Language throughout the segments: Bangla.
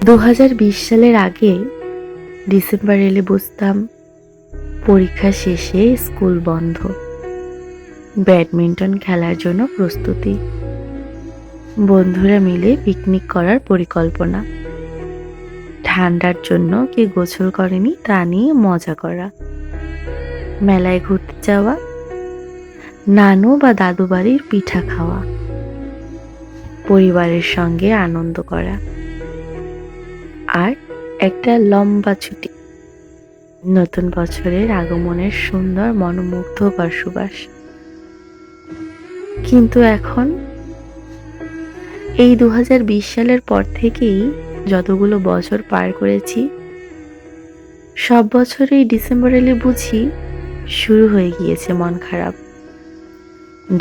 2020 সালের আগে ডিসেম্বর এলে বুঝতাম পরীক্ষা শেষে স্কুল বন্ধ, ব্যাডমিন্টন খেলার জন্য প্রস্তুতি, বন্ধুরা মিলে পিকনিক করার পরিকল্পনা, ঠান্ডার জন্য কে গোসল করেনি তা নিয়ে মজা করা, মেলায় ঘুরতে যাওয়া, নানু বা দাদু বাড়ির পিঠা খাওয়া, পরিবারের সঙ্গে আনন্দ করা, আর একটা লম্বা ছুটি, নতুন বছরের আগমনের সুন্দর মনোমুগ্ধকর সুবাস। কিন্তু এখন এই 2020 সালের পর থেকেই যতগুলো বছর পার করেছি, সব বছরেই ডিসেম্বর এলে বুঝি শুরু হয়ে গিয়েছে মন খারাপ,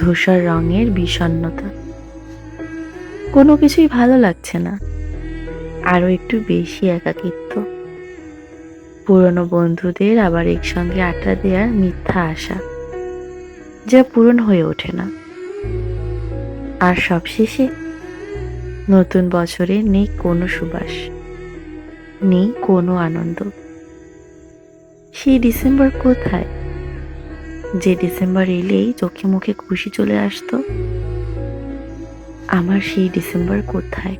ধূসর রঙের বিষণ্ণতা, কোনো কিছুই ভালো লাগছে না, আরো একটু বেশি একাকিত্ব, পুরনো বন্ধুদের আবার একসঙ্গে আড্ডা দেওয়ার মিথ্যা আশা, যা পূরণ হয়ে ওঠে না। আর সবশেষে নতুন বছরে নেই কোনো সুবাস, নেই কোনো আনন্দ। সেই ডিসেম্বর কোথায়, যে ডিসেম্বর এলেই চোখে মুখে খুশি চলে আসতো? আমার সেই ডিসেম্বর কোথায়?